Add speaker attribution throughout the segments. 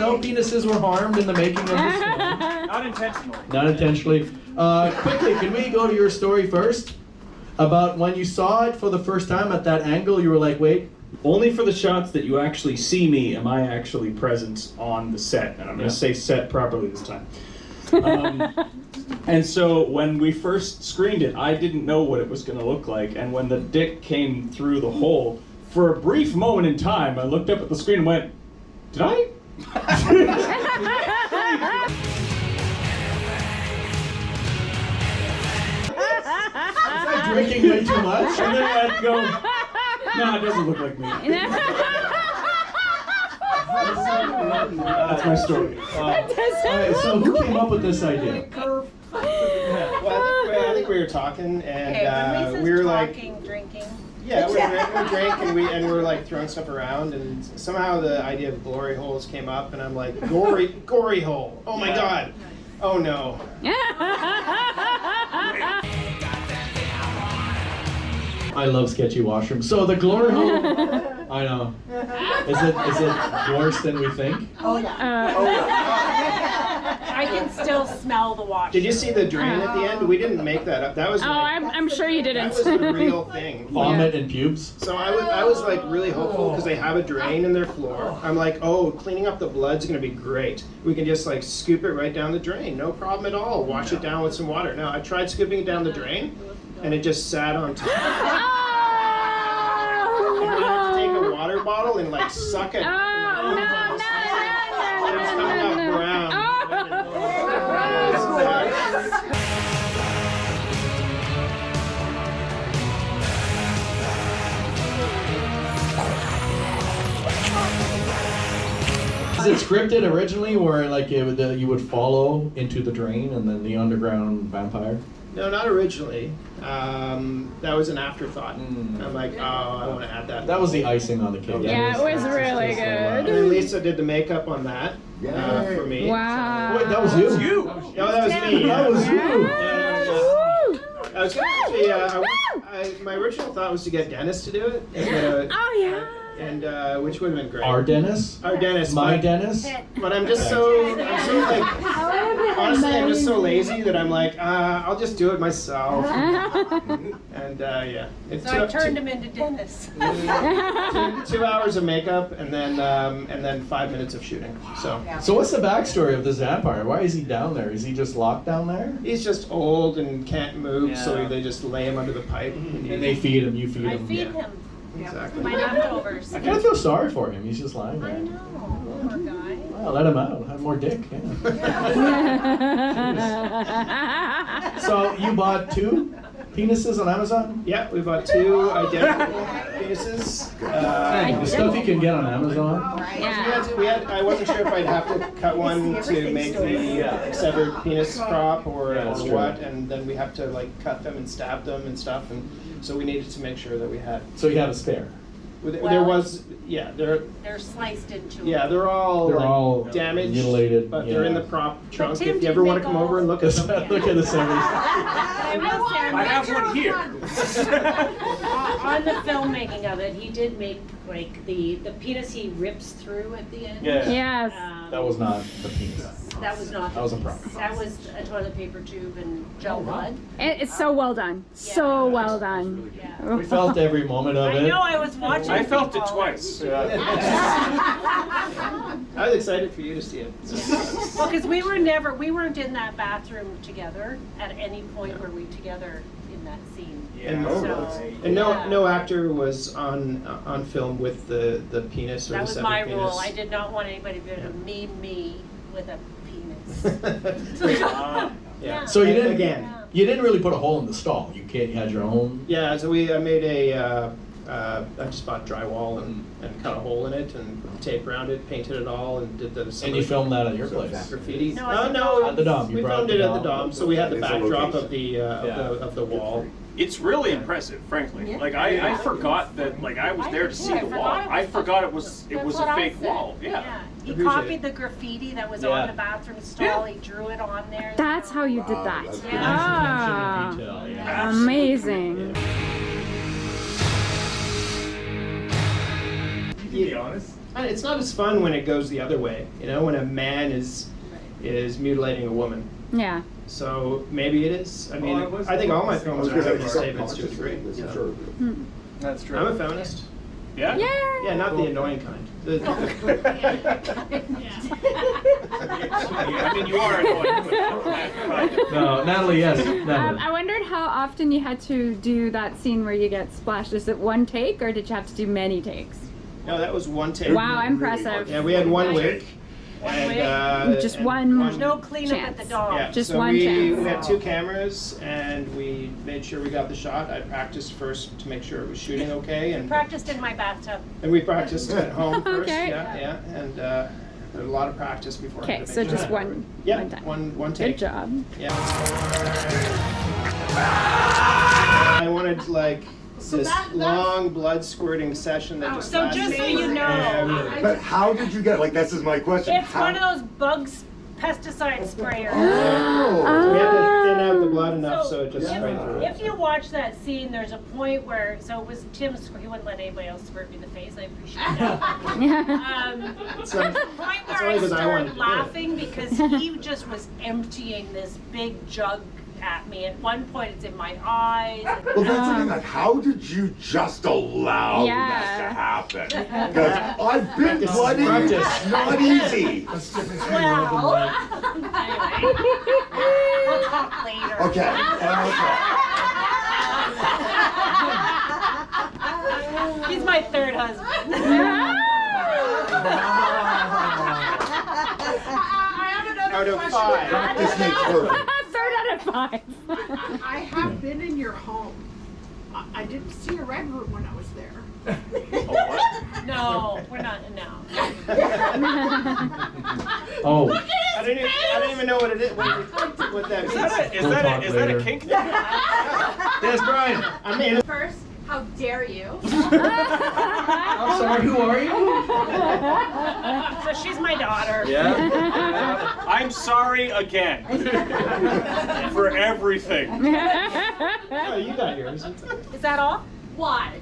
Speaker 1: no penises were harmed in the making of this film.
Speaker 2: Not intentionally.
Speaker 1: Not intentionally. Quickly, can we go to your story first? About when you saw it for the first time at that angle, you were like, wait.
Speaker 2: Only for the shots that you actually see me am I actually present on the set. And I'm going to say set properly this time. And so when we first screened it, I didn't know what it was going to look like. And when the dick came through the hole, for a brief moment in time, I looked up at the screen and went, did I?
Speaker 1: Was I drinking way too much?
Speaker 2: And then I'd go, no, it doesn't look like me. That's my story.
Speaker 1: Alright, so who came up with this idea?
Speaker 3: Well, I think we were talking, and we were
Speaker 4: talking,
Speaker 3: like
Speaker 4: drinking.
Speaker 3: Yeah, we drank and we were like throwing stuff around, and somehow the idea of glory holes came up, and I'm like, gory hole. Oh my god. Oh no.
Speaker 1: I love sketchy washrooms. So the glory hole, I know. Is it worse than we think?
Speaker 4: Oh yeah. I can still smell the wash.
Speaker 3: Did you see the drain at the end? We didn't make that up. That was.
Speaker 5: I'm sure you didn't.
Speaker 3: That was a real thing.
Speaker 1: Vomit and pubes.
Speaker 3: So I was like really hopeful because they have a drain in their floor. I'm like, oh, cleaning up the blood's gonna be great. We can just like scoop it right down the drain, no problem at all. Wash it down with some water. No, I tried scooping it down the drain, and it just sat on top. And I had to take a water bottle and like suck it.
Speaker 5: Oh, no.
Speaker 3: It's coming out brown.
Speaker 1: Is it scripted originally where like you would follow into the drain and then the underground vampire?
Speaker 3: No, not originally. That was an afterthought. I'm like, oh, I want to add that.
Speaker 1: That was the icing on the cake.
Speaker 5: Yeah, it was really
Speaker 3: And
Speaker 5: good.
Speaker 3: then Lisa did the makeup on that for me.
Speaker 5: Wow.
Speaker 1: Wait, that was you?
Speaker 3: No, that was me.
Speaker 1: That was you.
Speaker 3: I was gonna actually, my original thought was to get Dennis to do it.
Speaker 5: Oh yeah.
Speaker 3: And which would have been great.
Speaker 1: Our Dennis?
Speaker 3: Our Dennis.
Speaker 1: My Dennis?
Speaker 3: But I'm so like, honestly, I'm just so lazy that I'm like, I'll just do it myself. And yeah. It's
Speaker 4: So I turned him into Dennis.
Speaker 3: 2 hours of makeup and then 5 minutes of shooting.
Speaker 1: So what's the backstory of this vampire? Why is he down there? Is he just locked down there?
Speaker 3: He's just old and can't move, so they just lay him under the pipe.
Speaker 1: And they feed him, you feed
Speaker 4: I
Speaker 1: him.
Speaker 4: feed him.
Speaker 3: Exactly.
Speaker 4: My leftovers.
Speaker 1: I kind of feel sorry for him. He's just lying
Speaker 4: I
Speaker 1: there.
Speaker 4: know. Poor guy.
Speaker 1: Well, let him out. Have more dick. Yeah. So you bought 2 penises on Amazon?
Speaker 3: Yeah, we bought 2 identical penises.
Speaker 1: The stuff you can get on Amazon.
Speaker 5: Yeah.
Speaker 3: I wasn't sure if I'd have to cut one to make the severed penis prop or what, and then we have to like cut them and stab them and stuff, and so we needed to make sure that we had.
Speaker 1: So you have a spare.
Speaker 3: There was, they're
Speaker 4: sliced into.
Speaker 3: they're all damaged,
Speaker 1: mutilated,
Speaker 3: but they're in the prop trunk.
Speaker 4: Tim
Speaker 3: If you ever
Speaker 4: did
Speaker 3: want to
Speaker 4: make
Speaker 3: come over and look at them,
Speaker 1: Look at the series.
Speaker 4: I will say,
Speaker 2: I have one here.
Speaker 4: on the filmmaking of it, he did make like the penis he rips through at the end.
Speaker 2: Yeah.
Speaker 5: Yes.
Speaker 1: That was not the penis.
Speaker 4: That was not.
Speaker 1: That was a prop.
Speaker 4: That was a toilet paper tube and gel blood.
Speaker 5: It's so well done. So well done.
Speaker 4: Yeah.
Speaker 1: We felt every moment of
Speaker 4: I
Speaker 1: it.
Speaker 4: know. I was watching.
Speaker 2: I felt it
Speaker 4: people.
Speaker 2: twice.
Speaker 3: I was excited for you to see it.
Speaker 4: Well, because we weren't in that bathroom together at any point were we together in that scene.
Speaker 3: And,
Speaker 4: So,
Speaker 3: no actor was on film with the penis or
Speaker 4: that
Speaker 3: the
Speaker 4: was
Speaker 3: severed
Speaker 4: my
Speaker 3: penis.
Speaker 4: rule. I did not want anybody to meme me with a penis.
Speaker 3: Yeah.
Speaker 1: So you didn't
Speaker 3: again.
Speaker 1: You didn't really put a hole in the stall. You had your own.
Speaker 3: Yeah, so I made I just bought drywall and cut a hole in it and put tape around it, painted it all, and did the.
Speaker 1: And you filmed that at your place.
Speaker 3: Graffiti.
Speaker 4: No, at the
Speaker 3: no,
Speaker 1: At the Dom. You
Speaker 3: we
Speaker 1: brought
Speaker 3: filmed
Speaker 1: the
Speaker 3: it at the
Speaker 1: Dom.
Speaker 3: Dom, so we had the
Speaker 6: It's a
Speaker 3: backdrop of
Speaker 6: location.
Speaker 3: the wall.
Speaker 2: It's really impressive, frankly. Like I forgot that. Like I was there to see the wall. I forgot it was a fake wall. Yeah.
Speaker 4: He
Speaker 3: Appreciate
Speaker 4: copied
Speaker 3: it.
Speaker 4: the graffiti that was
Speaker 1: Yeah.
Speaker 4: on the bathroom stall. He drew it on there.
Speaker 5: That's how you did that.
Speaker 6: that's good.
Speaker 5: Ah,
Speaker 1: Detail, yeah.
Speaker 5: amazing.
Speaker 2: To be honest,
Speaker 3: And it's not as fun when it goes the other way, you know, when a man is mutilating a woman.
Speaker 5: Yeah.
Speaker 3: So maybe it is. I mean, I think all my films are feminist statements to a degree. So.
Speaker 2: That's true.
Speaker 3: I'm a feminist.
Speaker 2: Yeah?
Speaker 5: Yeah.
Speaker 3: Yeah, not the annoying kind.
Speaker 2: I mean, you are annoying.
Speaker 1: No, Natalie, yes. Natalie.
Speaker 5: I wondered how often you had to do that scene where you get splashed. Is it one take, or did you have to do many takes?
Speaker 3: No, that was one take.
Speaker 5: Wow, impressive.
Speaker 3: Yeah, we had one week. And,
Speaker 5: Just
Speaker 3: and
Speaker 5: one.
Speaker 4: There's no cleanup at the dog.
Speaker 3: Yeah,
Speaker 5: Just
Speaker 3: so
Speaker 5: one
Speaker 3: we
Speaker 5: chance.
Speaker 3: had 2 cameras, and we made sure we got the shot. I practiced first to make sure it was shooting okay, and
Speaker 4: Practiced in my bathtub.
Speaker 3: we practiced at home first.
Speaker 5: Okay.
Speaker 3: Yeah, and there was a lot of practice before. I
Speaker 5: Okay,
Speaker 3: had a
Speaker 5: so
Speaker 3: big
Speaker 5: just
Speaker 3: shot.
Speaker 5: one.
Speaker 3: Yeah,
Speaker 5: One time.
Speaker 3: one take.
Speaker 5: Good job.
Speaker 3: Yeah. I wanted like this long blood squirting session that just
Speaker 4: So
Speaker 3: lasted.
Speaker 4: just so you know,
Speaker 6: But how did you get, like, this is my question.
Speaker 4: it's one of those bugs pesticide sprayers.
Speaker 6: Oh.
Speaker 3: We had to thin out the blood enough so it just
Speaker 4: if-
Speaker 3: sprayed through.
Speaker 4: If you watch that scene, there's a point where, so it was Tim's, he wouldn't let anybody else squirt me in the face, I appreciate that.
Speaker 3: So-
Speaker 4: There's a point
Speaker 3: That's
Speaker 4: where
Speaker 3: only
Speaker 4: I
Speaker 3: 'cause I wanted to
Speaker 4: started
Speaker 3: do it.
Speaker 4: laughing because he just was emptying this big jug at me. At one point, it's in my eyes.
Speaker 6: Well, that's the thing, like, how did you just allow
Speaker 5: Yeah.
Speaker 6: that to happen? Because I've been bloody,
Speaker 1: Practice.
Speaker 6: it's not easy.
Speaker 4: Well, anyway, we'll talk later.
Speaker 6: Okay,
Speaker 4: He's my third husband.
Speaker 3: Out of 5.
Speaker 6: this makes perfect.
Speaker 5: Third out of 5.
Speaker 7: I have been in your home. I didn't see a red room when I was there.
Speaker 4: No, we're not, no.
Speaker 1: Oh,
Speaker 3: I don't even know what it is. What that means.
Speaker 2: Is that a kink?
Speaker 1: yes, Brian.
Speaker 3: I mean,
Speaker 7: First, how dare you?
Speaker 1: I'm sorry, who are you?
Speaker 4: So she's my daughter.
Speaker 1: Yeah.
Speaker 2: I'm sorry again for everything.
Speaker 3: oh, you got yours.
Speaker 4: Is that all?
Speaker 7: Why?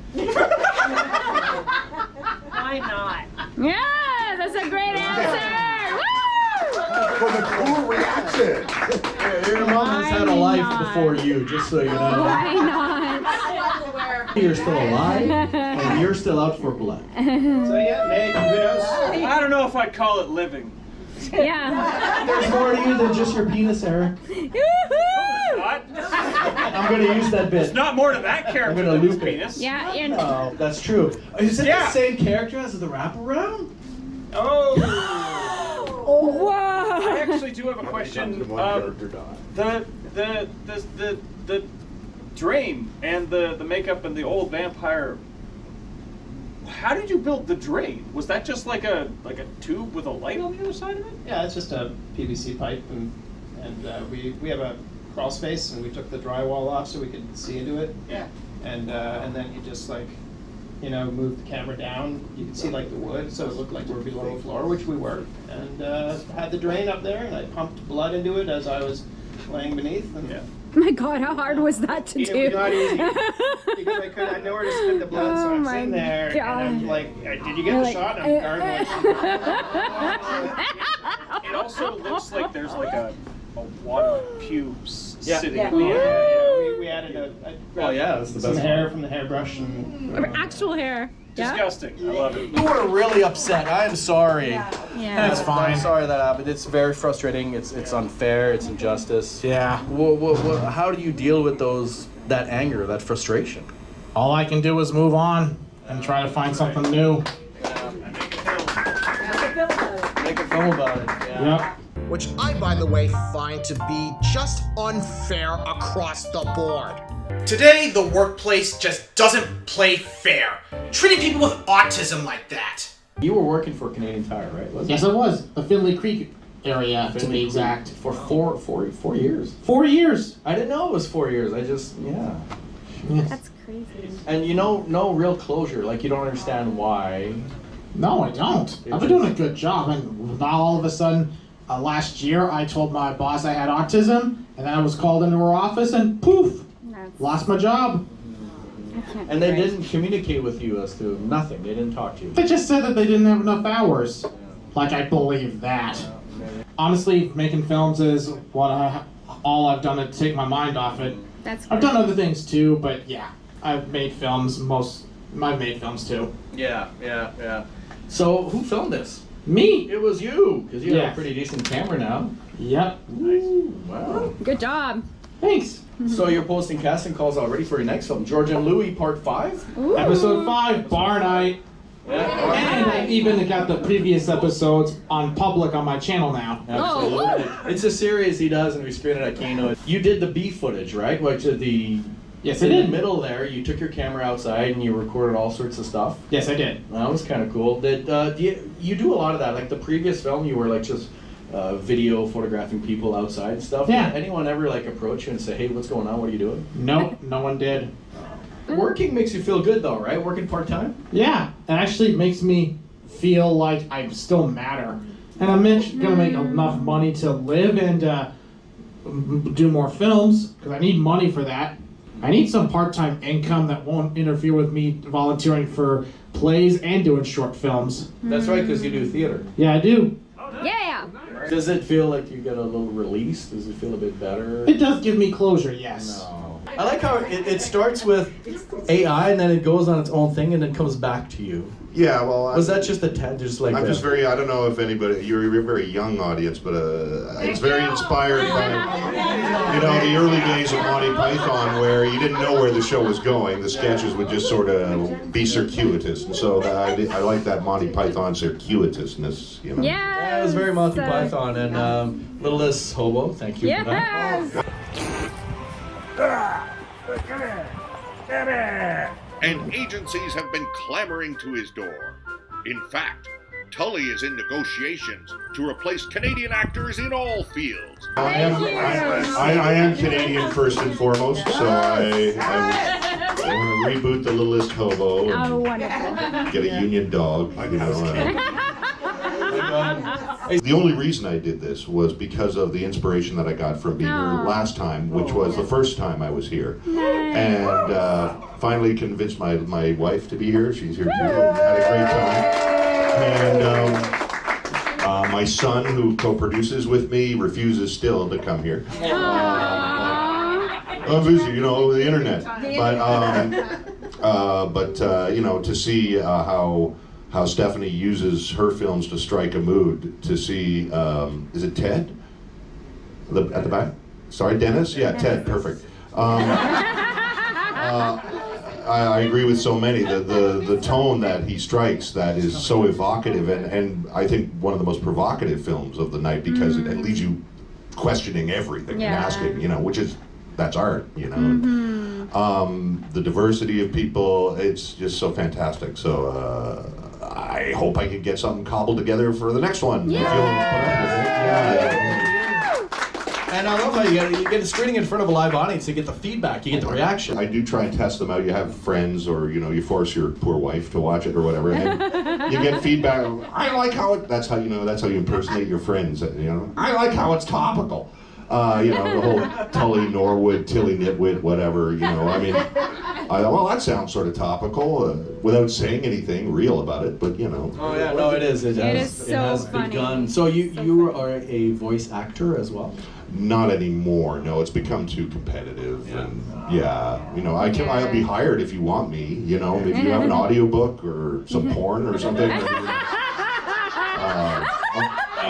Speaker 4: Why not?
Speaker 5: Yeah, that's a great answer. Woo!
Speaker 6: For the cool reaction.
Speaker 1: Your mom has had a
Speaker 5: Why
Speaker 1: life
Speaker 5: not?
Speaker 1: before you, just so you know.
Speaker 5: Why not?
Speaker 1: You're still alive, and you're still out for blood.
Speaker 3: So yeah, maybe who knows?
Speaker 2: I don't know if I'd call it living.
Speaker 5: Yeah.
Speaker 1: There's more to you than just your penis, Eric.
Speaker 5: Yoo-hoo!
Speaker 2: What?
Speaker 1: I'm gonna use that bit.
Speaker 2: There's not more to that character
Speaker 1: I'm gonna
Speaker 2: than his
Speaker 1: loop it.
Speaker 2: penis.
Speaker 5: Yeah, you're
Speaker 1: Oh, that's true. Is it
Speaker 2: Yeah.
Speaker 1: the same character as the wraparound?
Speaker 3: Oh.
Speaker 5: Whoa.
Speaker 2: I actually do have a question. The drain and the makeup and the old vampire. How did you build the drain? Was that just like a tube with a light on the other side of it?
Speaker 3: Yeah, it's just a PVC pipe, and we have a crawl space, and we took the drywall off so we could see into it.
Speaker 2: Yeah.
Speaker 3: And then you just like, you know, move the camera down. You can see like the wood, so it looked like we're below the floor, which we were. And had the drain up there, and I pumped blood into it as I was laying beneath. And
Speaker 2: Yeah.
Speaker 5: My God, how hard was that to
Speaker 3: it
Speaker 5: do?
Speaker 3: was not easy because I had nowhere to spit the blood, so
Speaker 5: Oh
Speaker 3: I'm
Speaker 5: my
Speaker 3: sitting there,
Speaker 5: God.
Speaker 3: and I'm like, "Did you get
Speaker 5: You're
Speaker 3: the
Speaker 5: like,
Speaker 3: shot?" And I'm gargling.
Speaker 2: It also looks like there's like a wad of pubes
Speaker 1: Yeah.
Speaker 2: sitting
Speaker 4: Yeah.
Speaker 2: at the end.
Speaker 3: Yeah, we added I
Speaker 1: Oh yeah, that's the
Speaker 3: some
Speaker 1: best.
Speaker 3: hair from the hairbrush and.
Speaker 5: Actual hair. Yeah.
Speaker 2: Disgusting. I love it.
Speaker 1: You were really upset. I'm sorry.
Speaker 5: Yeah.
Speaker 1: It's fine. I'm sorry that happened. It's very frustrating. It's unfair. It's injustice.
Speaker 8: Yeah.
Speaker 1: How do you deal with that anger, that frustration?
Speaker 8: All I can do is move on and try to find something new.
Speaker 1: Make a film about it. Yeah.
Speaker 8: Yep.
Speaker 9: Which I, by the way, find to be just unfair across the board. Today, the workplace just doesn't play fair, treating people with autism like that.
Speaker 1: You were working for Canadian Tire, right? Wasn't
Speaker 8: Yes, I was. The Finley Creek area, to be exact.
Speaker 1: For four years.
Speaker 8: 4 years.
Speaker 1: I didn't know it was 4 years. Yeah.
Speaker 5: That's crazy.
Speaker 1: And no real closure. Like you don't understand why.
Speaker 8: No, I don't. I've been doing a good job, and now all of a sudden, last year, I told my boss I had autism, and then I was called into her office, and poof,
Speaker 5: That's,
Speaker 8: lost my job.
Speaker 1: And they didn't communicate with you as to nothing. They didn't talk to you.
Speaker 8: They just said that they didn't have enough hours. Like, I believe that. Honestly, making films is all I've done to take my mind off it.
Speaker 5: That's
Speaker 8: I've done other things too, but yeah, I've made films. I've made films too.
Speaker 1: Yeah. So who filmed this?
Speaker 8: Me.
Speaker 1: It was you, because you have
Speaker 8: Yes.
Speaker 1: a pretty decent camera now.
Speaker 8: Yep.
Speaker 1: Ooh, wow.
Speaker 5: Good job.
Speaker 8: Thanks.
Speaker 1: So you're posting casting calls already for your next film, George and Louie Part 5?
Speaker 5: Ooh.
Speaker 8: Episode 5, Bar Night. And I've even got the previous episodes on public on my channel now.
Speaker 1: Absolutely. It's a series he does, and we screen it at Kino. You did the B footage, right? Which is
Speaker 8: Yes, I
Speaker 1: in the
Speaker 8: did.
Speaker 1: middle there, you took your camera outside and you recorded all sorts of stuff.
Speaker 8: Yes, I did.
Speaker 1: That was kind of cool. You do a lot of that. Like the previous film, you were like just video photographing people outside and stuff.
Speaker 8: Yeah.
Speaker 1: Did anyone ever like approach you and say, hey, what's going on? What are you doing?
Speaker 8: Nope, no one did.
Speaker 1: Working makes you feel good though, right? Working part-time?
Speaker 8: Yeah, it actually makes me feel like I still matter. And I'm gonna make enough money to live and do more films, because I need money for that. I need some part-time income that won't interfere with me volunteering for plays and doing short films.
Speaker 1: That's right, because you do theater.
Speaker 8: Yeah, I do.
Speaker 5: Yeah.
Speaker 1: Does it feel like you get a little release? Does it feel a bit better?
Speaker 8: It does give me closure, yes.
Speaker 1: No. I like how it starts with AI and then it goes on its own thing and then comes back to you.
Speaker 6: Yeah, well,
Speaker 1: Was that just a tad, just like
Speaker 6: I'm
Speaker 1: that?
Speaker 6: just very, I don't know if anybody, you're a very young audience, but it's very inspired by, you know, the early days of Monty Python where you didn't know where the show was going. The sketches would just sort of be circuitous. And so I like that Monty Python circuitousness, you know.
Speaker 1: Yeah, it was very Monty Python and Little Less Hobo. Thank you for that.
Speaker 10: And agencies have been clamoring to his door. In fact, Tully is in negotiations to replace Canadian actors in all fields.
Speaker 6: I am Canadian first and foremost, so I want to reboot the Littlest Hobo and
Speaker 5: Wonderful.
Speaker 6: get a union dog, you know. The only reason I did this was because of the inspiration that I got from being here last time, which was the first time I was here. And finally convinced my wife to be here. She's here too. Had a great time. And my son, who co-produces with me, refuses still to come here. I'm busy, you know, over the internet. But you know, to see how Stephanie uses her films to strike a mood, to see, is it Ted? At the back? Sorry, Dennis? Yeah, Ted, perfect. I agree with so many. The tone that he strikes that is so evocative and I think one of the most provocative films of the night because it leaves you questioning everything and asking, you know, that's art, you know. The diversity of people, it's just so fantastic. So I hope I can get something cobbled together for the next one. If you'll put up with it. Yeah.
Speaker 1: And I love how you get a screening in front of a live audience, you get the feedback, you get the reaction.
Speaker 6: I do try and test them out. You have friends or, you know, you force your poor wife to watch it or whatever, and you get feedback. I like how that's how you impersonate your friends, you know. I like how it's topical. You know, the whole Tully Norwood, Tilly Nitwit, whatever, you know. I mean, well, that sounds sort of topical without saying anything real about it, but, you know.
Speaker 1: Oh, yeah, no, it is. It has
Speaker 5: funny.
Speaker 1: begun. So you are a voice actor as well?
Speaker 6: Not anymore. No, it's become too competitive. Yeah. And you know, I'll be hired if you want me. You know, if you have an audiobook or some porn or something.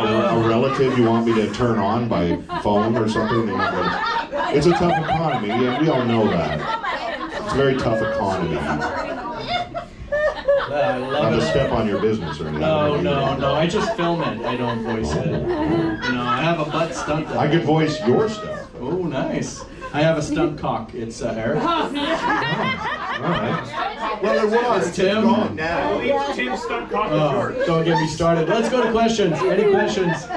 Speaker 6: A relative you want me to turn on by phone or something. You know, it's a tough economy. Yeah, we all know that. It's a very tough economy. Not to step on your business or anything.
Speaker 1: No. I just film it. I don't voice it. You know, I have a butt stunt.
Speaker 6: I could voice your stuff.
Speaker 1: Oh, nice. I have a stunt cock. It's Eric.
Speaker 6: All right. Well, it was
Speaker 1: Tim.
Speaker 6: Gone now.
Speaker 2: Tim's stunt cock is yours.
Speaker 1: Don't get me started. Let's go to questions. Any questions?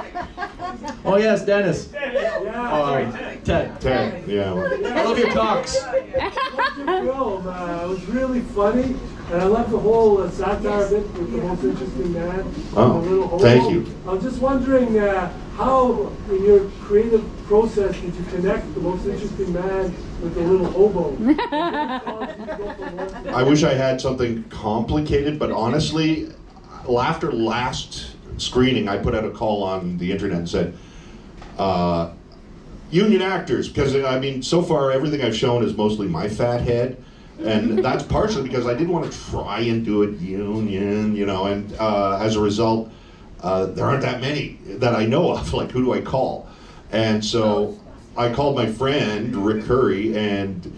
Speaker 1: Oh yes, Dennis. Ted.
Speaker 6: Ted. Yeah.
Speaker 1: I love your talks.
Speaker 11: It was really funny. And I love the whole satire of it with the most interesting man.
Speaker 6: Oh,
Speaker 11: the little hobo.
Speaker 6: thank you.
Speaker 11: I was just wondering how, in your creative process, did you connect the most interesting man with the little hobo?
Speaker 6: I wish I had something complicated, but honestly, after last screening, I put out a call on the internet and said, union actors, because I mean, so far everything I've shown is mostly my fat head, and that's partially because I didn't want to try and do it union, you know, and as a result, there aren't that many that I know of. Like, who do I call? And so I called my friend Rick Curry, and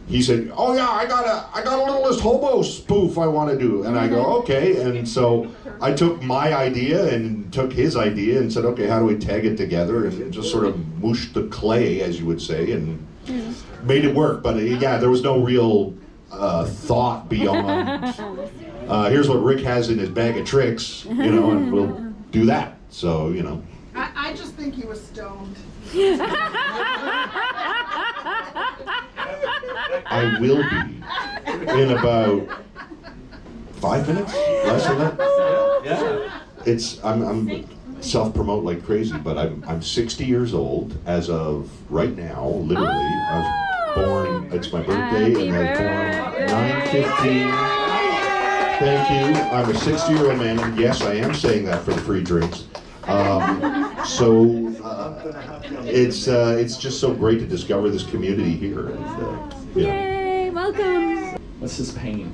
Speaker 6: he said, "Oh yeah, I got a Littlest Hobo spoof I want to do." And I go, "Okay." And so I took my idea and took his idea and said, "Okay, how do we tag it together?" And just sort of mooshed the clay, as you would say, and made it work. But yeah, there was no real thought beyond. Here's what Rick has in his bag of tricks, you know, and we'll do that. So, you know.
Speaker 7: I just think he was stoned.
Speaker 6: I will be in about 5 minutes, less than that.
Speaker 2: Yeah.
Speaker 6: I'm self-promote like crazy, but I'm 60 years old as of right now. Literally, I was born. It's my birthday, and I was born 9/15. Thank you. I'm a 60-year-old man, and yes, I am saying that for the free drinks. It's just so great to discover this community here. And,
Speaker 5: Yay! Welcome.
Speaker 2: What's this pain?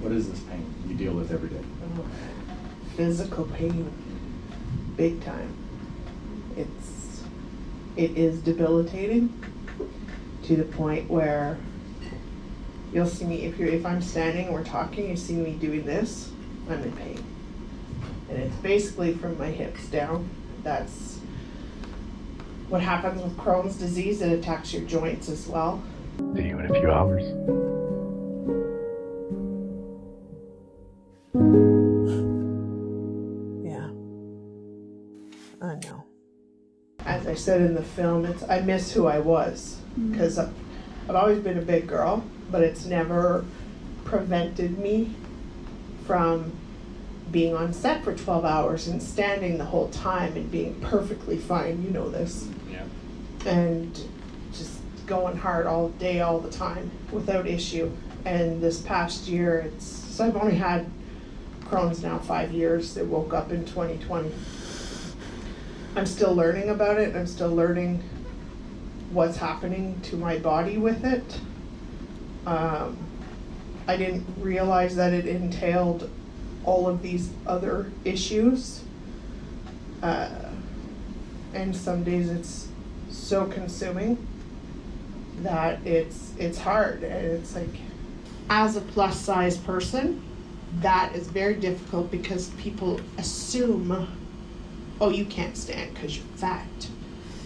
Speaker 2: What is this pain you deal with every day?
Speaker 12: Physical pain, big time. It is debilitating to the point where you'll see me if I'm standing and we're talking, you see me doing this, I'm in pain. And it's basically from my hips down. That's what happens with Crohn's disease. It attacks your joints as well.
Speaker 13: See you in a few hours.
Speaker 12: Yeah, I know. As I said in the film, I miss who I was, because I've always been a big girl, but it's never prevented me from being on set for 12 hours and standing the whole time and being perfectly fine, you know this.
Speaker 2: Yeah.
Speaker 12: And just going hard all day, all the time, without issue. And this past year, so I've only had Crohn's now 5 years. It woke up in 2020. I'm still learning about it. I'm still learning what's happening to my body with it. I didn't realize that it entailed all of these other issues. And some days it's so consuming that it's hard. And it's like, as a plus size person, that is very difficult because people assume, oh, you can't stand because you're fat,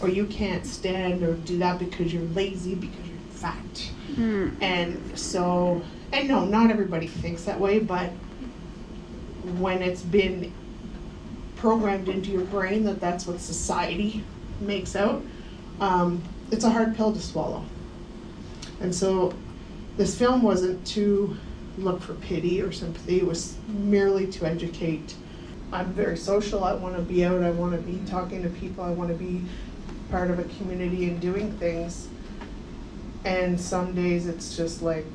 Speaker 12: or you can't stand or do that because you're lazy because you're fat. And so, and no, not everybody thinks that way, but when it's been programmed into your brain that that's what society makes out, it's a hard pill to swallow. And so this film wasn't to look for pity or sympathy, it was merely to educate. I'm very social, I want to be out, I want to be talking to people, I want to be part of a community and doing things. And some days it's just like,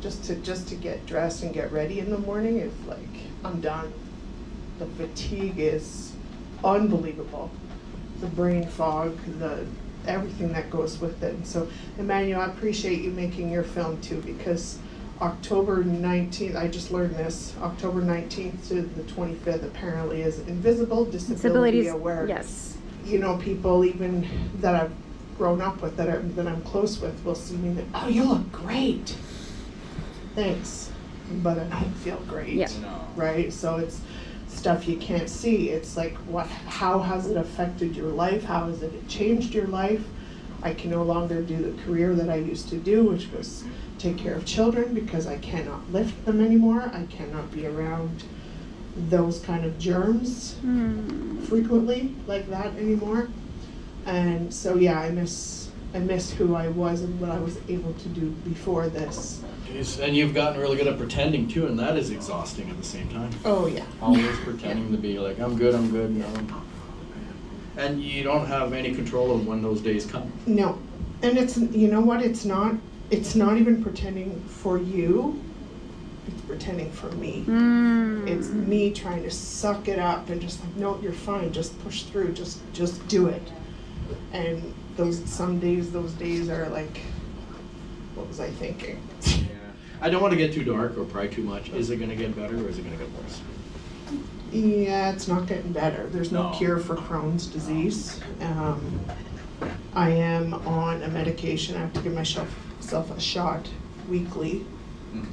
Speaker 12: just to get dressed and get ready in the morning, it's like, I'm done. The fatigue is unbelievable. The brain fog, everything that goes with it. And so, Emmanuel, I appreciate you making your film too, because October 19th, I just learned this, October 19th to the 25th apparently is Invisible Disability Awareness.
Speaker 5: Yes.
Speaker 12: You know, people even that I've grown up with, that I'm close with, will see me and oh, you look great. Thanks. But I don't feel great.
Speaker 5: Yeah.
Speaker 12: Right? So it's stuff you can't see. It's like, how has it affected your life? How has it changed your life? I can no longer do the career that I used to do, which was take care of children, because I cannot lift them anymore. I cannot be around those kind of germs frequently like that anymore. And so yeah, I miss I miss who I was and what I was able to do before this.
Speaker 1: And you've gotten really good at pretending too, and that is exhausting at the same time.
Speaker 12: Oh yeah.
Speaker 1: Always pretending to be like, I'm good, no. And you don't have any control of when those days come.
Speaker 12: No. And it's, you know what, it's not even pretending for you, it's pretending for me. It's me trying to suck it up and just like, no, you're fine, just push through, just do it. And those days are like, what was I thinking?
Speaker 1: I don't want to get too dark or pry too much. Is it going to get better or is it going to get worse?
Speaker 12: Yeah, it's not getting better. There's no cure for Crohn's disease. I am on a medication. I have to give myself a shot weekly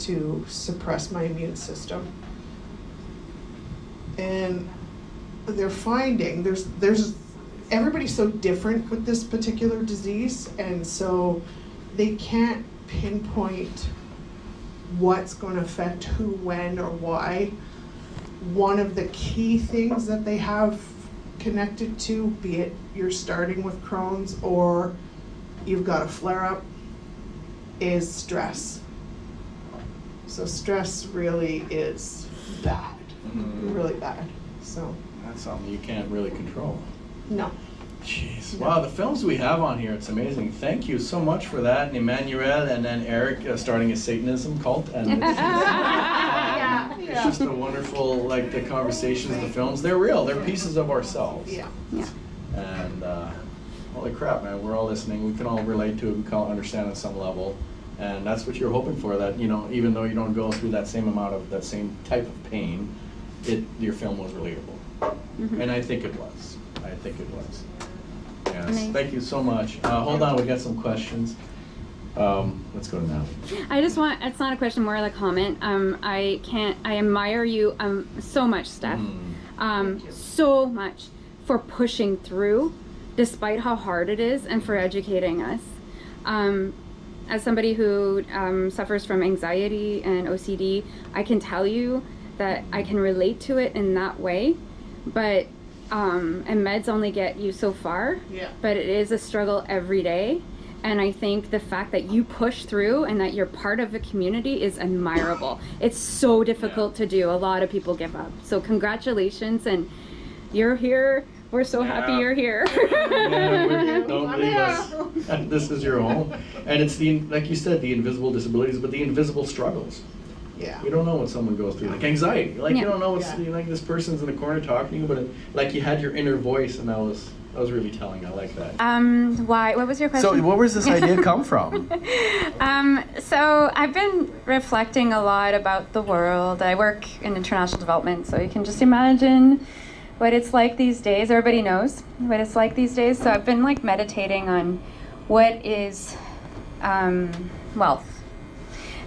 Speaker 12: to suppress my immune system. And they're finding there's everybody's so different with this particular disease, and so they can't pinpoint what's going to affect who, when, or why. One of the key things that they have connected to, be it you're starting with Crohn's or you've got a flare-up, is stress. So stress really is bad, really bad. So
Speaker 1: that's something you can't really control.
Speaker 12: No.
Speaker 1: Jeez. Wow, the films we have on here, it's amazing. Thank you so much for that. And Emmanuel and then Eric starting a Satanism cult. And it's just a wonderful, like the conversations, the films, they're real. They're pieces of ourselves.
Speaker 12: Yeah.
Speaker 1: And holy crap, man, we're all listening. We can all relate to it. We can all understand on some level. And that's what you're hoping for, that, you know, even though you don't go through that same amount of, that same type of pain, your film was relatable. And I think it was. Yes. Thank you so much. Hold on, we got some questions. Let's go to Natalie.
Speaker 5: I just want, it's not a question, more like a comment. I admire you so much, Steph. So much for pushing through despite how hard it is, and for educating us. As somebody who suffers from anxiety and OCD, I can tell you that I can relate to it in that way, but and meds only get you so far, but it is a struggle every day. And I think the fact that you push through and that you're part of a community is admirable. It's so difficult to do. A lot of people give up. So congratulations, and you're here. We're so happy you're here.
Speaker 1: Don't leave us. And this is your home. And it's the, like you said, the invisible disabilities, but the invisible struggles.
Speaker 12: Yeah.
Speaker 1: You don't know what someone goes through, like anxiety. Like you don't know what's like this person's in the corner talking to you, but like you had your inner voice, and that was really telling. I like that.
Speaker 5: Why? What was your question?
Speaker 1: So, where was this idea come from?
Speaker 5: So I've been reflecting a lot about the world. I work in international development, so you can just imagine what it's like these days. Everybody knows what it's like these days. So I've been like meditating on what is wealth.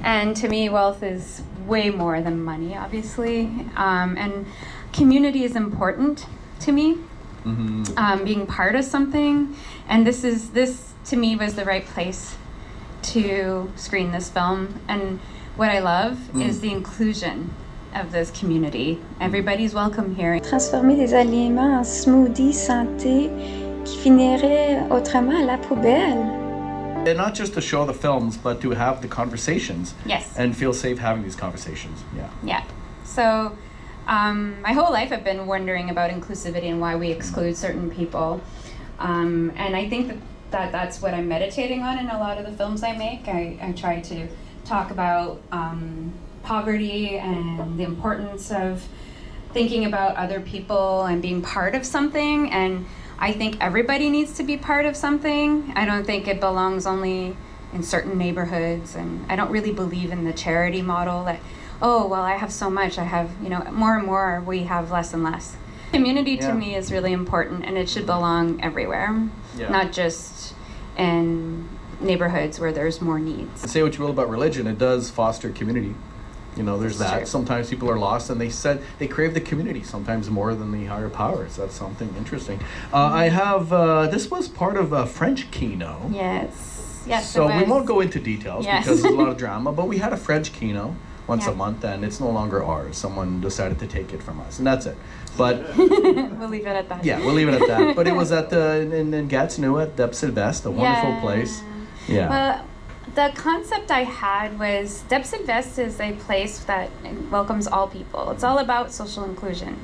Speaker 5: And to me, wealth is way more than money, obviously. And community is important to me. Being part of something. And this to me was the right place to screen this film. And what I love is the inclusion of this community. Everybody's welcome here.
Speaker 13: Transformer des aliments en smoothies santé qui finiraient autrement à la poubelle.
Speaker 1: And not just to show the films, but to have the conversations.
Speaker 5: Yes.
Speaker 1: And feel safe having these conversations.
Speaker 5: Yeah. So my whole life I've been wondering about inclusivity and why we exclude certain people. And I think that's what I'm meditating on in a lot of the films I make. I try to talk about poverty and the importance of thinking about other people and being part of something. And I think everybody needs to be part of something. I don't think it belongs only in certain neighborhoods, and I don't really believe in the charity model that, oh, well, I have so much, I have, more and more, we have less and less. Community to me is really important, and it should belong everywhere, not just in neighborhoods where there's more needs.
Speaker 1: Say what you will about religion, it does foster community. There's that.
Speaker 5: True. Sometimes
Speaker 1: people are lost, and they crave the community sometimes more than the higher powers. That's something interesting. I have, this was part of French Kino.
Speaker 5: Yes,
Speaker 1: so we won't go into details because there's a lot of drama, but we had a French Kino. once a month, and it's no longer ours. Someone decided to take it from us, and that's it. But
Speaker 5: We'll leave it at that.
Speaker 1: yeah, we'll leave it at that. But it was at in Gatineau at Dep Sylvestre, a wonderful place. Yeah.
Speaker 5: Well, the concept I had was Dep Sylvestre is a place that welcomes all people. It's all about social inclusion.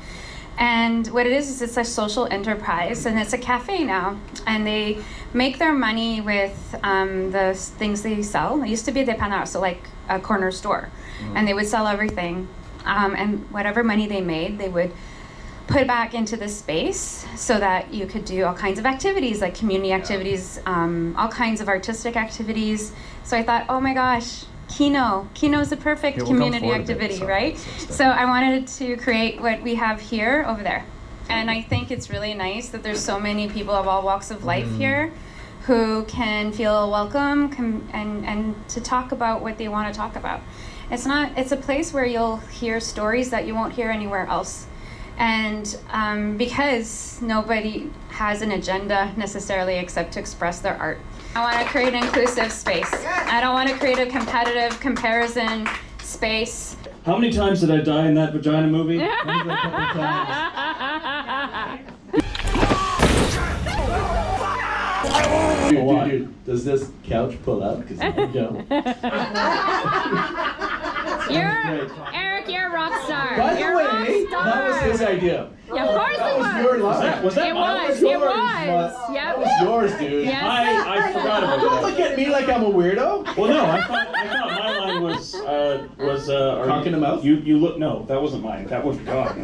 Speaker 5: And what it is it's a social enterprise, and it's a cafe now. And they make their money with the things they sell. It used to be a dépanneur, so like a corner store. And they would sell everything. And whatever money they made, they would put back into the space so that you could do all kinds of activities, like community activities, all kinds of artistic activities. So I thought, oh my gosh, Kino. Kino's the perfect community activity, right? So I wanted to create what we have here over there. And I think it's really nice that there's so many people of all walks of life here who can feel welcome and to talk about what they want to talk about. It's a place where you'll hear stories that you won't hear anywhere else. And because nobody has an agenda necessarily except to express their art. I want to create an inclusive space. I don't want to create a competitive comparison space.
Speaker 2: How many times did I die in that vagina movie?
Speaker 1: Dude, does this couch pull up? Because you don't.
Speaker 14: Eric, you're a rock star.
Speaker 1: By the
Speaker 14: You're a
Speaker 1: way,
Speaker 14: rock star.
Speaker 1: that was his idea.
Speaker 14: Yeah, of course
Speaker 1: That
Speaker 14: it
Speaker 1: was
Speaker 14: was.
Speaker 1: your line.
Speaker 2: Was that
Speaker 14: It
Speaker 2: mine?
Speaker 14: was.
Speaker 1: Yep.
Speaker 14: Yep.
Speaker 1: That was yours, dude.
Speaker 14: Yes.
Speaker 2: I forgot about
Speaker 1: Don't
Speaker 2: that.
Speaker 1: look at me like I'm a weirdo.
Speaker 2: Well, no, I thought my line was
Speaker 1: Cock in the mouth?
Speaker 2: You look, no, that wasn't mine. That was God.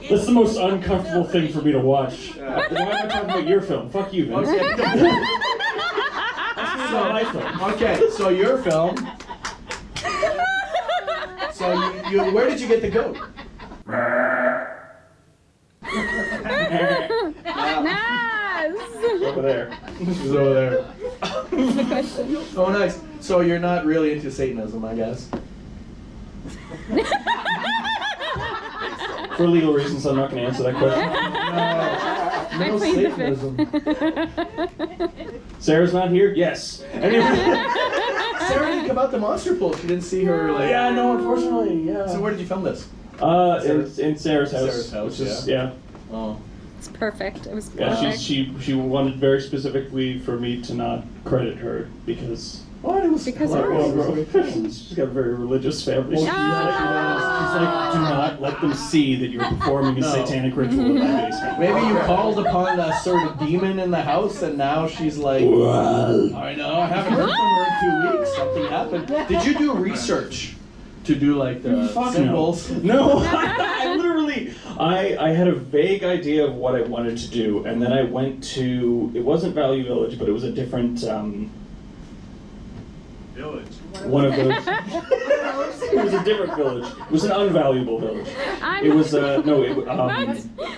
Speaker 2: That's the most uncomfortable thing for me to watch. Why am I talking about your film? Fuck you, Vince.
Speaker 1: Okay.
Speaker 2: That's not my film.
Speaker 1: Okay, so your film. So you where did you get the goat?
Speaker 14: Nice.
Speaker 2: Over there.
Speaker 1: She's over there. Oh, nice. So you're not really into Satanism, I guess.
Speaker 2: For legal reasons, I'm not going to answer that question.
Speaker 1: No Satanism.
Speaker 2: Sarah's not here? Yes. Anyway.
Speaker 1: Sarah didn't come out the monster pool. She didn't see her. Like,
Speaker 2: Yeah, no, unfortunately, yeah.
Speaker 1: So where did you film this?
Speaker 2: In Sarah's house.
Speaker 1: Sarah's house,
Speaker 2: which is, yeah.
Speaker 1: Oh.
Speaker 14: It's perfect. It was
Speaker 2: Yeah,
Speaker 14: perfect.
Speaker 2: she wanted very specifically for me to not credit her because.
Speaker 1: What? It was
Speaker 14: Because
Speaker 2: She's got a very religious family. She's like,
Speaker 14: Ah.
Speaker 2: do not let them see that you're performing a satanic ritual in my basement.
Speaker 1: Maybe you called upon a sort of demon in the house, and now she's like, I know, I haven't heard from her in 2 weeks. Something happened. Did you do research to do like the symbols?
Speaker 2: No, I literally, I had a vague idea of what I wanted to do, and then I went to, it wasn't Value Village, but it was a different,
Speaker 15: Village.
Speaker 2: one of those. It was a different village. It was an unvaluable village. It was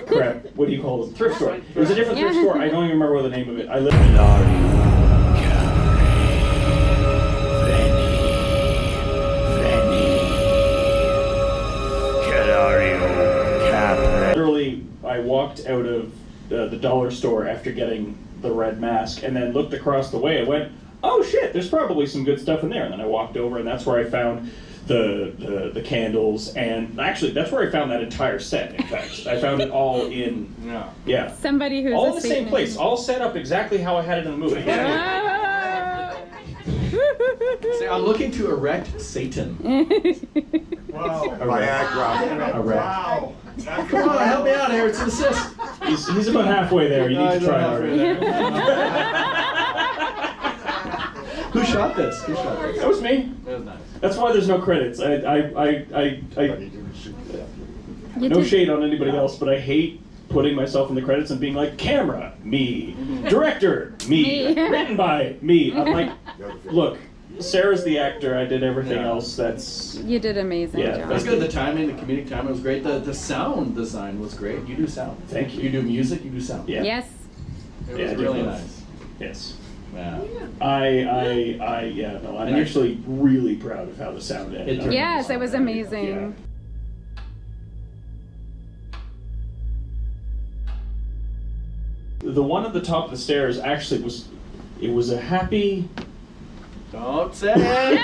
Speaker 2: crap. What do you call it? Thrift store. It was a different thrift store. I don't even remember the name of it. I lived. Literally, I walked out of the dollar store after getting the red mask, and then looked across the way. I went, oh shit, there's probably some good stuff in there. And then I walked over, and that's where I found the candles, and actually that's where I found that entire set. In fact, I found it all in
Speaker 14: Somebody who's
Speaker 2: all
Speaker 14: a
Speaker 2: in the same
Speaker 14: Satanist.
Speaker 2: place, all set up exactly how I had it in the movie.
Speaker 1: Say, I'm looking to erect Satan.
Speaker 15: Wow.
Speaker 1: Viagra.
Speaker 15: Wow.
Speaker 1: Come on, help me out here. It's an assist.
Speaker 2: He's about halfway there. You need to try harder.
Speaker 1: Who shot this? Who shot this?
Speaker 2: That was me.
Speaker 1: That was nice.
Speaker 2: That's why there's no credits. No shade on anybody else, but I hate putting myself in the credits and being like, camera, me, director, me, written by me. I'm like, look, Sarah's the actor. I did everything else. That's
Speaker 14: You did amazing job.
Speaker 1: That's good. The timing, the comedic timing was great. The sound design was great. You do sound.
Speaker 2: Thank you.
Speaker 1: You do music. You do sound.
Speaker 2: Yeah.
Speaker 14: Yes.
Speaker 1: It was
Speaker 2: I did
Speaker 1: really
Speaker 2: both.
Speaker 1: nice.
Speaker 2: Yes.
Speaker 1: Yeah.
Speaker 2: I'm actually really proud of how the sound ended.
Speaker 14: Yes, it was amazing.
Speaker 2: The one at the top of the stairs actually was a happy.
Speaker 1: Don't say it.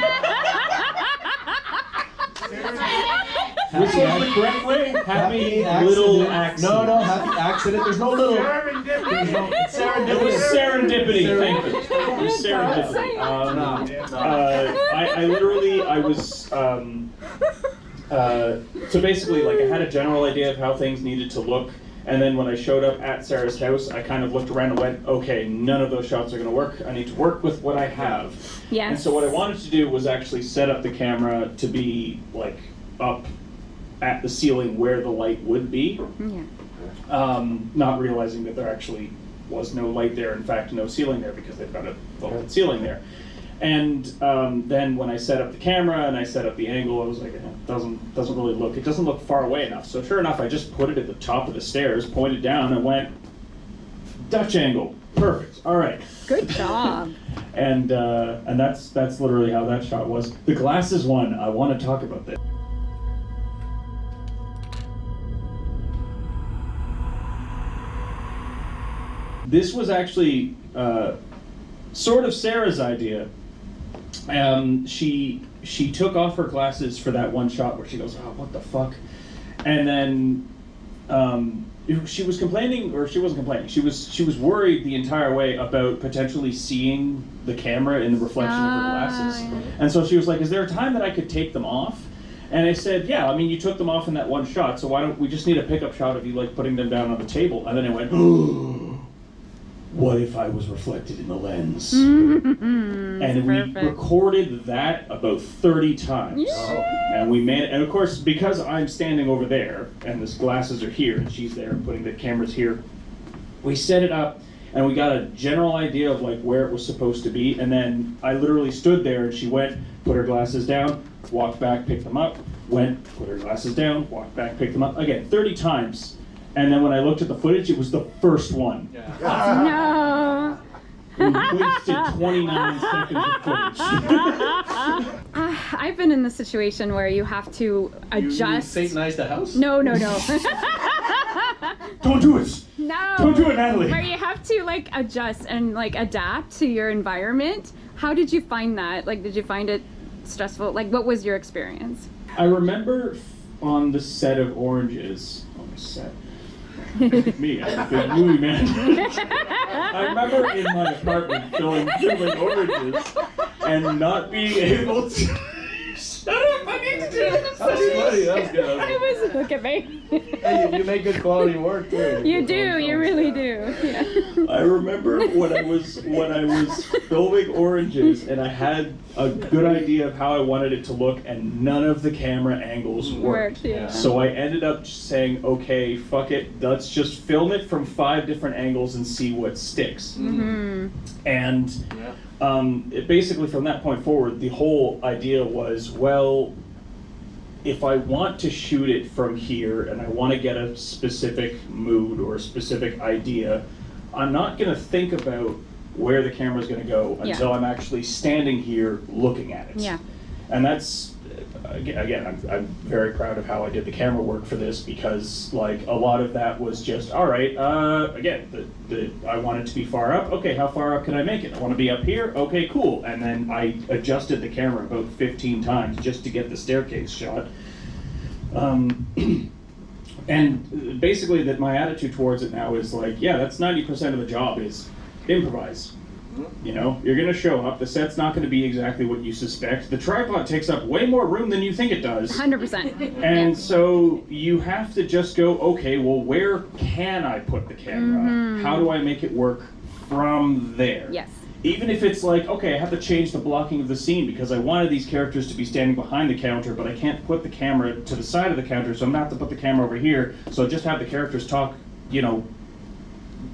Speaker 2: Which was the correct way? Happy little accident.
Speaker 1: No, happy accident. There's no little.
Speaker 11: Serendipity.
Speaker 2: It was serendipity. Thank you. It was serendipity. I was. So basically, like, I had a general idea of how things needed to look, and then when I showed up at Sarah's house, I kind of looked around and went, okay, none of those shots are going to work. I need to work with what I have.
Speaker 14: Yes.
Speaker 2: And so what I wanted to do was actually set up the camera to be like up at the ceiling where the light would be.
Speaker 14: Yeah.
Speaker 2: Not realizing that there actually was no light there, in fact no ceiling there, because they've got a vaulted ceiling there. And then when I set up the camera and I set up the angle, I was like, it doesn't really look, it doesn't look far away enough. So sure enough, I just put it at the top of the stairs, pointed down, and went, Dutch angle, perfect, all right.
Speaker 14: Good job.
Speaker 2: And that's literally how that shot was. The glasses one, I want to talk about this. This was actually sort of Sarah's idea. She took off her glasses for that one shot where she goes, oh, what the fuck? And then she was complaining, or she wasn't complaining. She was worried the entire way about potentially seeing the camera in the reflection of her glasses. And so she was like, is there a time that I could take them off? And I said, yeah, I mean, you took them off in that one shot, so why don't we just need a pickup shot of you like putting them down on the table? And then I went, what if I was reflected in the lens? And we recorded that about 30 times. And we made it, and of course, because I'm standing over there, and the glasses are here, and she's there, and putting the cameras here, we set it up, and we got a general idea of like where it was supposed to be, and then I literally stood there, and she went, put her glasses down, walked back, picked them up, went, put her glasses down, walked back, picked them up, again, 30 times. And then when I looked at the footage, it was the first one.
Speaker 14: No.
Speaker 2: We wasted 29 seconds of footage.
Speaker 14: I've been in the situation where you have to adjust.
Speaker 1: You Satanize the house?
Speaker 14: No.
Speaker 2: Don't do it.
Speaker 14: No.
Speaker 2: Don't do it, Natalie.
Speaker 14: Where you have to like adjust and like adapt to your environment. How did you find that? Like, did you find it stressful? Like, what was your experience?
Speaker 2: I remember on the set of Oranges, on the set, me, I'm a big movie man. I remember in my apartment filming Oranges and not being able to. Shut up! I need to do this.
Speaker 1: That was funny. That was good.
Speaker 14: I was look at me.
Speaker 1: Hey, you make good quality work too.
Speaker 14: You do. You really do. Yeah.
Speaker 2: I remember when I was filming Oranges, and I had a good idea of how I wanted it to look, and none of the camera angles worked.
Speaker 14: Yeah.
Speaker 2: So I ended up just saying, okay, fuck it, let's just film it from 5 different angles and see what sticks. And basically from that point forward, the whole idea was, well, if I want to shoot it from here and I want to get a specific mood or a specific idea, I'm not going to think about where the camera's going to go until I'm actually standing here looking at it.
Speaker 14: Yeah.
Speaker 2: And that's, again, I'm very proud of how I did the camera work for this, because like a lot of that was just, all right, again, I want it to be far up. Okay, how far up can I make it? I want to be up here. Okay, cool. And then I adjusted the camera about 15 times just to get the staircase shot. And basically that my attitude towards it now is like, yeah, that's 90% of the job is improvise. You know, you're going to show up, the set's not going to be exactly what you suspect. The tripod takes up way more room than you think it does.
Speaker 14: 100%.
Speaker 2: And so you have to just go, okay, well, where can I put the camera? How do I make it work from there?
Speaker 14: Yes.
Speaker 2: Even if it's like, okay, I have to change the blocking of the scene because I wanted these characters to be standing behind the counter, but I can't put the camera to the side of the counter, so I'm going to have to put the camera over here. So just have the characters talk, you know,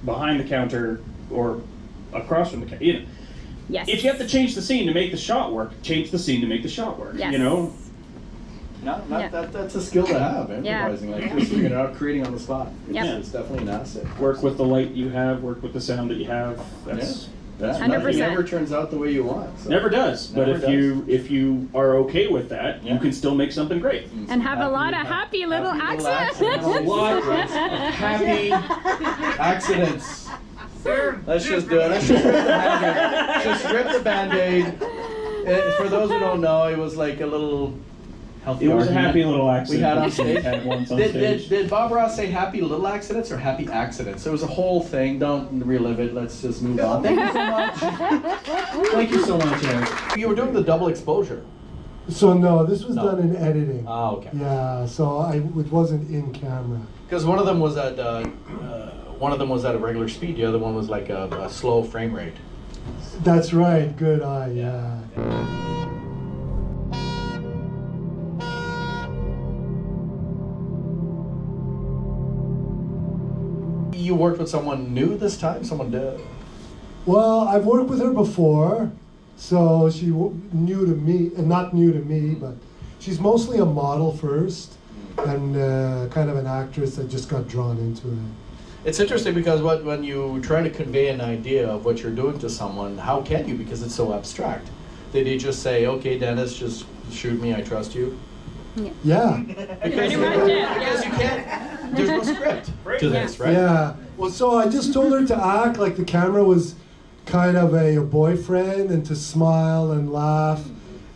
Speaker 2: behind the counter or across from the counter. You know.
Speaker 14: Yes.
Speaker 2: If you have to change the scene to make the shot work, change the scene to make the shot work.
Speaker 14: Yes.
Speaker 2: You know?
Speaker 1: That's a skill to have, improvising, like just figuring it out, creating on the spot. It's definitely an asset.
Speaker 2: Work with the light you have, work with the sound that you have. That's
Speaker 14: 100%.
Speaker 1: Nothing ever turns out the way you want. So.
Speaker 2: Never does. But if you are okay with that, you can still make something great.
Speaker 14: And have a lot of happy little accidents.
Speaker 2: A lot of happy
Speaker 1: accidents. Let's just do it. Let's just rip the Band-Aid. Just rip the Band-Aid. For those who don't know, it was like a little healthy
Speaker 2: It was a
Speaker 1: argument
Speaker 2: happy little accident
Speaker 1: we had on
Speaker 2: that we
Speaker 1: stage.
Speaker 2: had once on stage.
Speaker 1: Did Bob Ross say happy little accidents or happy accidents? It was a whole thing. Don't relive it. Let's just move on. Thank you so much. Thank you so much, Eric. You were doing the double exposure.
Speaker 16: So no, this was done in editing.
Speaker 1: Oh, okay.
Speaker 16: Yeah, so it wasn't in camera.
Speaker 1: Because one of them was at a regular speed. The other one was like a slow frame rate.
Speaker 16: That's right. Good eye. Yeah.
Speaker 1: You worked with someone new this time? Someone did?
Speaker 16: Well, I've worked with her before, so she new to me, and not new to me, but she's mostly a model first, and kind of an actress that just got drawn into it.
Speaker 1: It's interesting because when you try to convey an idea of what you're doing to someone, how can you? Because it's so abstract. Did he just say, "Okay, Dennis, just shoot me. I trust you"?
Speaker 16: Yeah.
Speaker 1: Because you can't. There's no script to this, right?
Speaker 16: Yeah. Well, so I just told her to act like the camera was kind of a boyfriend, and to smile and laugh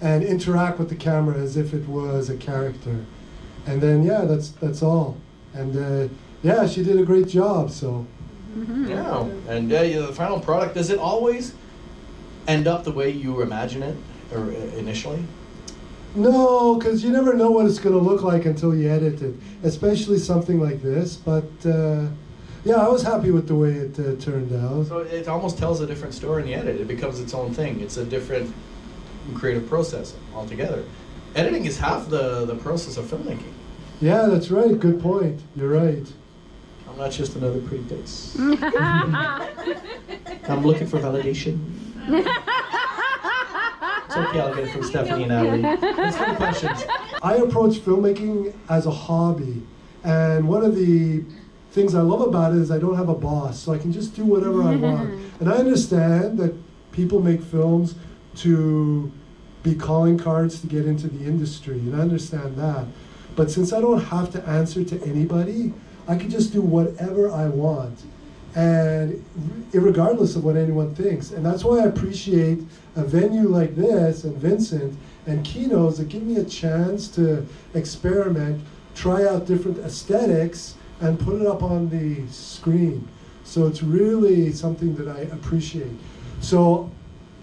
Speaker 16: and interact with the camera as if it was a character. And then that's all. And yeah, she did a great job. So.
Speaker 1: Yeah. And the final product, does it always end up the way you imagine it, or initially?
Speaker 16: No, because you never know what it's going to look like until you edit it, especially something like this. But yeah, I was happy with the way it turned out.
Speaker 1: So it almost tells a different story in the edit. It becomes its own thing. It's a different creative process altogether. Editing is half the process of filmmaking.
Speaker 16: Yeah, that's right. Good point. You're right.
Speaker 1: I'm not just another pretty face. I'm looking for validation. It's okay, I'll get it from Stephanie and Natalie. Let's do the questions.
Speaker 16: I approach filmmaking as a hobby, and one of the things I love about it is I don't have a boss, so I can just do whatever I want. And I understand that people make films to be calling cards to get into the industry, and I understand that. But since I don't have to answer to anybody, I can just do whatever I want, and irregardless of what anyone thinks. And that's why I appreciate a venue like this and Vincent and Kino's that give me a chance to experiment, try out different aesthetics, and put it up on the screen. So it's really something that I appreciate. So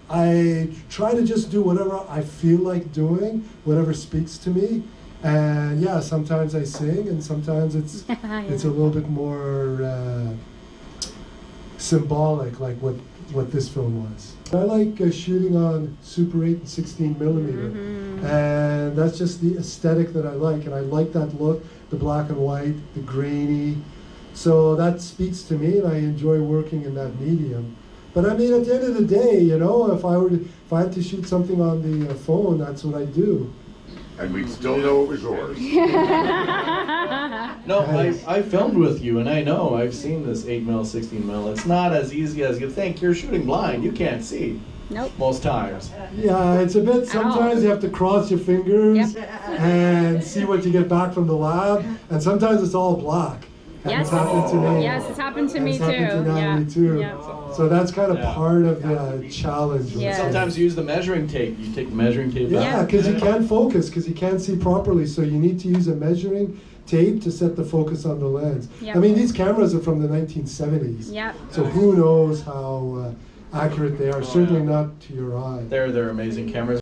Speaker 16: I try to just do whatever I feel like doing, whatever speaks to me. And yeah, sometimes I sing, and sometimes it's a little bit more symbolic, like what this film was. I like shooting on Super 8 and 16 millimeter, and that's just the aesthetic that I like, and I like that look, the black and white, the grainy. So that speaks to me, and I enjoy working in that medium. But I mean, at the end of the day, you know, if I had to shoot something on the phone, that's what I do.
Speaker 10: And we'd still know it was yours.
Speaker 1: No, I filmed with you, and I know, I've seen this 8mm, 16mm. It's not as easy as you think. You're shooting blind. You can't see.
Speaker 14: Nope.
Speaker 1: Most times.
Speaker 16: Yeah, it's a bit, sometimes you have to cross your fingers and see what you get back from the lab, and sometimes it's all black. And
Speaker 14: Yes.
Speaker 16: it's happened to me.
Speaker 14: Yes, it's happened to me
Speaker 16: It's happened
Speaker 14: too.
Speaker 16: to Natalie too.
Speaker 14: Yeah.
Speaker 16: So that's kind of part of the challenge.
Speaker 14: Yes.
Speaker 1: Sometimes you use the measuring tape. You take the measuring tape out.
Speaker 16: Yeah, because you can't focus, because you can't see properly. So you need to use a measuring tape to set the focus on the lens.
Speaker 14: Yep.
Speaker 16: I mean, these cameras are from the 1970s.
Speaker 14: Yep.
Speaker 16: So who knows how accurate they are. Certainly not to your eye.
Speaker 1: They're amazing cameras.